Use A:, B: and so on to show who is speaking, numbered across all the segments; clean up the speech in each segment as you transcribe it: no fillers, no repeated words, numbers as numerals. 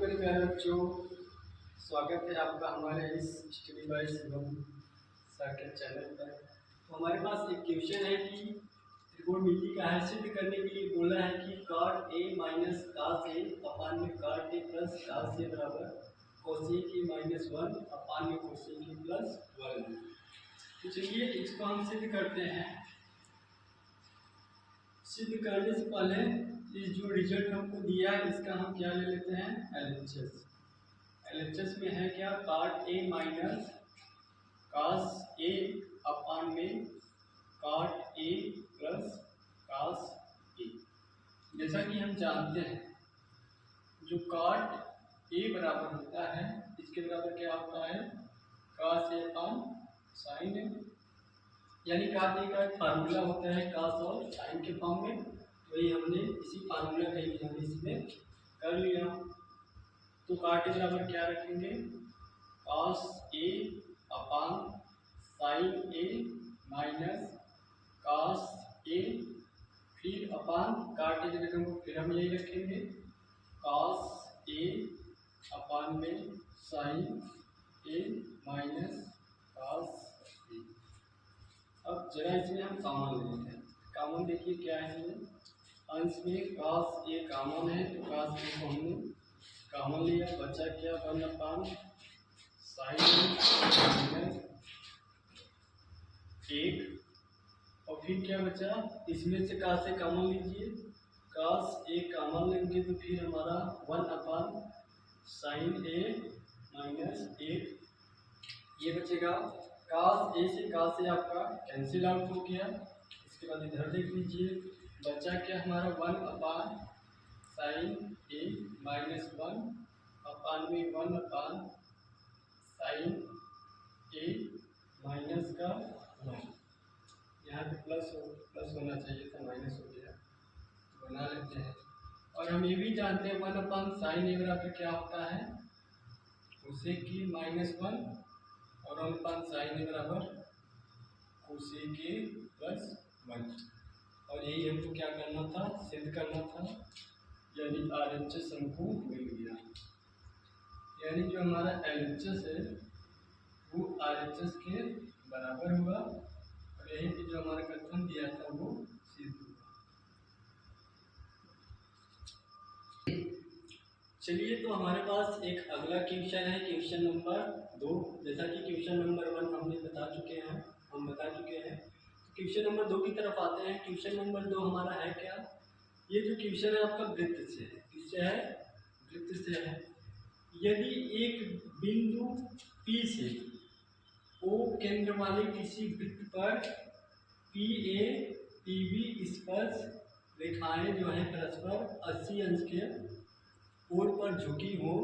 A: मेरे प्यारे बच्चों, स्वागत है आपका हमारे इस स्टडी बाय शिवम सर के चैनल पर। तो हमारे पास एक क्वेश्चन है कि त्रिकोणमिति का है सिद्ध करने के लिए बोला है कि cot a minus cos a अपान में cot a plus cos a बराबर cosec a माइनस 1 अपान में cosec a प्लस 1। तो चलिए इसको हम सिद्ध करते हैं। सिद्ध करने से पहले इस जो रिजल्ट हमको दिया है इसका हम क्या ले लेते हैं, LHS। LHS में है क्या, cot a minus cos a अपान में cot a plus cos a। जैसा कि हम जानते हैं जो cot a बराबर होता है इसके बराबर क्या होता है, cos a upon sin a। यानी cot a का एक फार्मूला होता है cos और sin के फॉर्म में, वही हमने इसी फार्मूला का यूज हमने इसमें कर लिया। तो cot a बराबर क्या रखेंगे, cos a upon sin a minus cos a, फिर अपान cot a की जगह को फिर हम यही रखेंगे cos a अपान में sin a minus cos a। अब जरा इसमें हम कॉमन ले लेते हैं। कॉमन देखिए क्या है, इसमें अंश में cos a कॉमन है तो cos a को हमने कॉमन लिया, बचा क्या 1 अपान sin a 1। और फिर क्या बचा, इसमें से cos a कॉमन लीजिए, cos a कॉमन लेंगे तो फिर हमारा 1 अपान sin a माइनस 1 ये बचेगा। cos a से cos a आपका कैंसिल आउट हो गया। इसके बाद इधर देख लीजिए, बचा क्या हमारा 1 अपान sin a माइनस 1 अपान में 1 अपान sin a माइनस का 1। यहाँ पे प्लस होना चाहिए था, माइनस हो गया, तो बना लेते हैं। और हम ये भी जानते हैं 1 अपान sin a बराबर क्या होता है, cosec a माइनस 1 और 1 अपान sin a बराबर cosec a प्लस 1। और यही हमको क्या करना था, सिद्ध करना था, यानी RHS हमको मिल गया। यानी जो हमारा LHS है वो RHS के बराबर हुआ और यहीं पे जो हमारा कथन दिया था वो सिद्ध हुआ। चलिए तो हमारे पास एक अगला क्वेश्चन है, क्वेश्चन नंबर 2। जैसा कि क्वेश्चन नंबर 1 हम बता चुके हैं, क्वेश्चन नंबर 2 की तरफ आते हैं। क्वेश्चन नंबर 2 हमारा है क्या, ये जो क्वेश्चन है आपका वृत्त से है। किससे है, वृत्त से है। यदि एक बिंदु P से O केंद्र वाले किसी वृत्त पर PA PB स्पर्श रेखाएं जो है परस्पर 80 अंश के कोण पर झुकी हो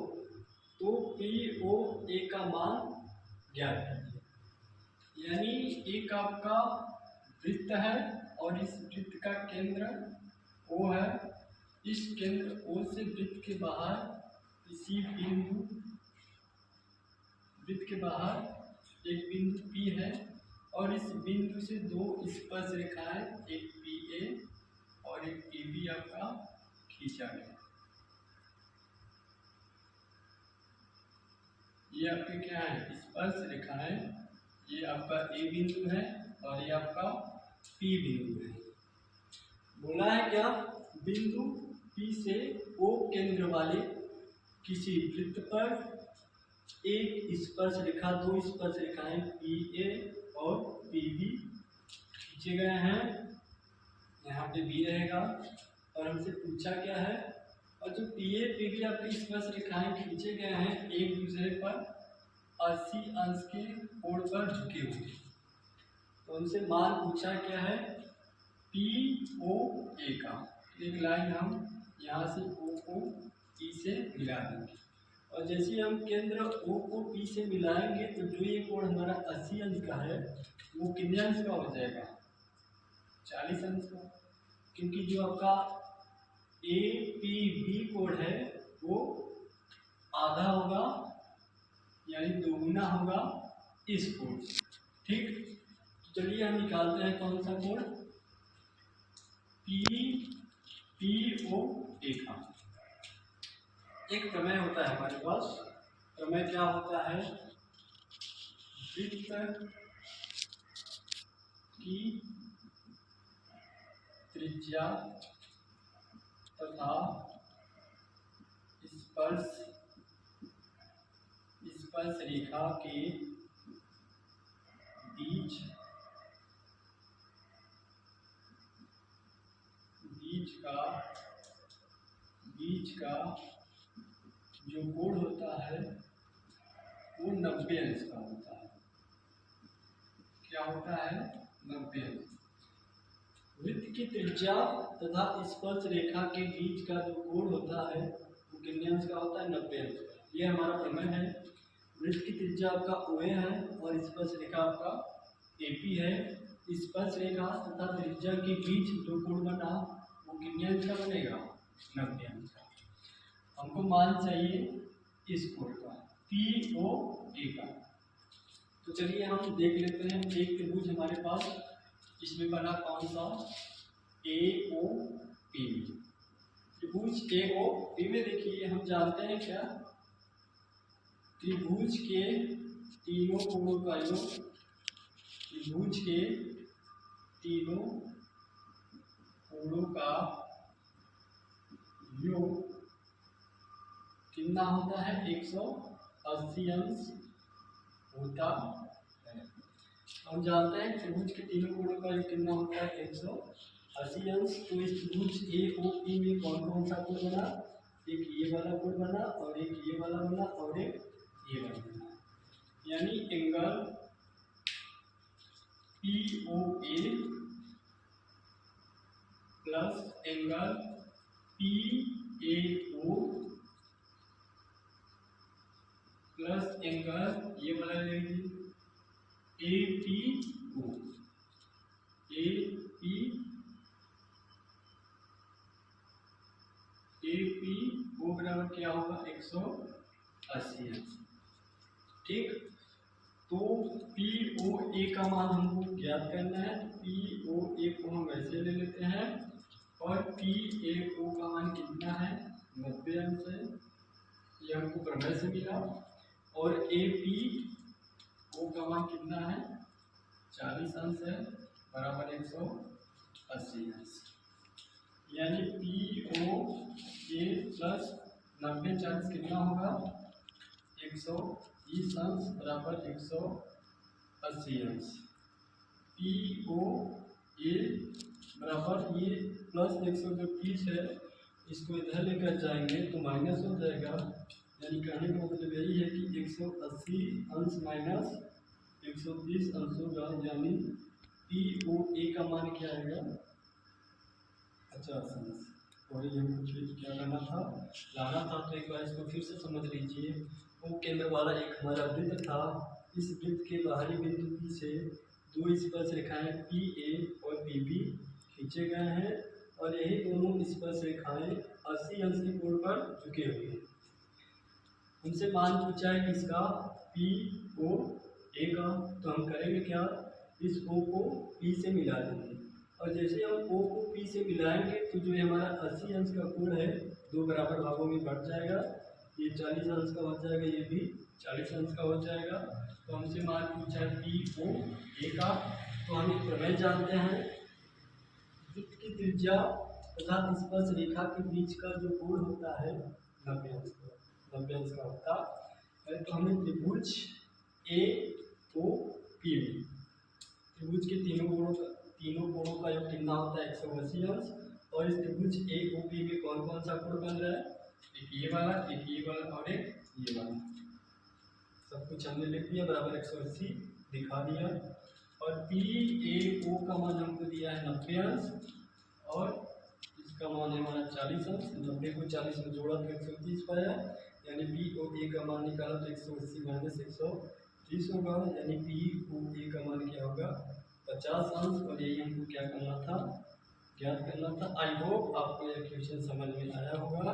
A: तो POA का मान ज्ञात कीजिए। यानी एक आपका वृत्त है और इस वृत्त का केंद्र O है। इस केंद्र O से वृत्त के बाहर किसी बिंदु, वृत्त के बाहर एक बिंदु P है और इस बिंदु से दो स्पर्श रेखाएं, एक PA और एक PB आपका खींचा गया। ये आपके क्या है, स्पर्श रेखाएं। ये आपका A बिंदु है और ये आपका P बिंदु है। बोला है क्या, बिंदु P से O केंद्र वाले किसी वृत्त पर एक स्पर्श रेखा, दो स्पर्श रेखाएं PA और PB खींचे गए हैं। यहाँ पे B रहेगा और हमसे पूछा क्या है, और जो PA PB आपकी स्पर्श रेखाएं खींचे गए हैं एक दूसरे पर 80 अंश के कोण पर झुके हुए, तो उनसे मान पूछा क्या है POA का। एक लाइन हम यहाँ से O को P से मिला देंगे और जैसे हम केंद्र O को P से मिलाएंगे तो जो ये कोण हमारा 80 अंश का है वो कितने अंश का हो जाएगा, 40 अंश का। क्योंकि जो आपका APB कोण है वो आधा होगा, यानी दोगुना होगा इस कोण। ठीक, चलिए हम निकालते हैं कौन सा कोण, PPOA का। एक प्रमेय होता है हमारे पास। प्रमेय क्या होता है? वृत्त की त्रिज्या तथा स्पर्श रेखा के बीच का जो कोण होता है वो 90 अंश का होता है। क्या होता है? 90 अंश। वृत्त की त्रिज्या तथा स्पर्श रेखा के बीच का जो कोण होता है वो कितने अंश का होता है? 90 अंश का। ये हमारा प्रमेय है। वृत्त की त्रिज्या आपका OA है और स्पर्श रेखा आपका AP है। स्पर्श रेखा तथा त्रिज्या के बीच जो कोण बना वो कितने अंश का बनेगा? 90 अंश का। हमको मान चाहिए इस कोण का POA का। तो चलिए हम देख लेते हैं। एक त्रिभुज हमारे पास इसमें बना कौन सा? AOP। त्रिभुज AOP में देखिए हम जानते हैं क्या? त्रिभुज के तीनों कोणों का योग, त्रिभुज के तीनों कोणों का योग कितना होता है? 180 अंश होता है। हम जानते हैं त्रिभुज के तीनों कोणों का योग कितना होता है? 180 अंश। तो इस त्रिभुज AOP में कौन कौन सा कोण बना? एक ये वाला कोण बना और एक ये वाला बना और एक ये वाला बना। यानी angle POA plus angle PAO plus angle ये वाला ले लीजिए APO बराबर क्या होगा? 180 अंश। ठीक। तो POA का मान हमको ज्ञात करना है। POA को हम वैसे ले लेते हैं और PAO का मान कितना है? 90 अंश है। ये हमको प्रमेय से मिला। और APO का मान कितना है? 40 अंश है बराबर 180 अंश। यानी POA प्लस 90 40 कितना होगा? 120 अंश बराबर 180 अंश। POA बराबर ये प्लस 120 है, इसको इधर लेकर जाएंगे तो माइनस हो जाएगा। यानी कहने का मतलब यही है कि 180 अंश माइनस 130 अंश होगा। यानी POA का मान क्या आएगा? 50 अंश। और ये हमको क्या करना था? लाना था। तो एक बार इसको फिर से समझ लीजिए। वो केंद्र वाला एक हमारा वृत्त था। इस वृत्त के बाहरी बिंदु P से दो स्पर्श रेखाएं PA और PP खींचे गए हैं और यही दोनों स्पर्श रेखाएं 80 अंश के कोण पर झुके हुए हैं। उनसे मान पूछा है किसका? POA का। तो हम करेंगे क्या? इस O को P से मिला देंगे और जैसे हम O को P से मिलाएंगे तो जो हमारा 80 अंश का कोण है दो बराबर भागों में बढ़ जाएगा। ये 40 अंश का हो जाएगा, ये भी 40 अंश का हो जाएगा। तो हमसे मान पूछा है POA का। तो हम एक प्रमेय जानते हैं। वृत्त की त्रिज्या तथा स्पर्श रेखा के बीच का जो कोण होता है 90 अंश का होता है। तो हमें त्रिभुज AOP में त्रिभुज के तीनों कोणों का योग कितना होता है? 180 अंश। और इस त्रिभुज AOP में कौन कौन सा कोण बन रहा है? एक ये वाला और एक ये वाला। सब कुछ हमने लिख दिया, बराबर 180 दिखा दिया। और PAO का मान हमको दिया है 90 अंश और इसका मान है हमारा 40 अंश। 90 को 40 में जोड़ा तो 130 पाया। यानी POA का मान निकाला तो 180 माइनस 130 होगा। यानी POA का मान क्या होगा? 50 अंश। और यही हमको क्या करना था? ज्ञात करना था। आई होप आपको यह क्वेश्चन समझ में आया होगा।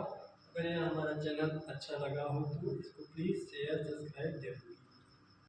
A: अगर यह हमारा चैनल अच्छा लगा हो तो इसको प्लीज़ शेयर सब्सक्राइब जरूर।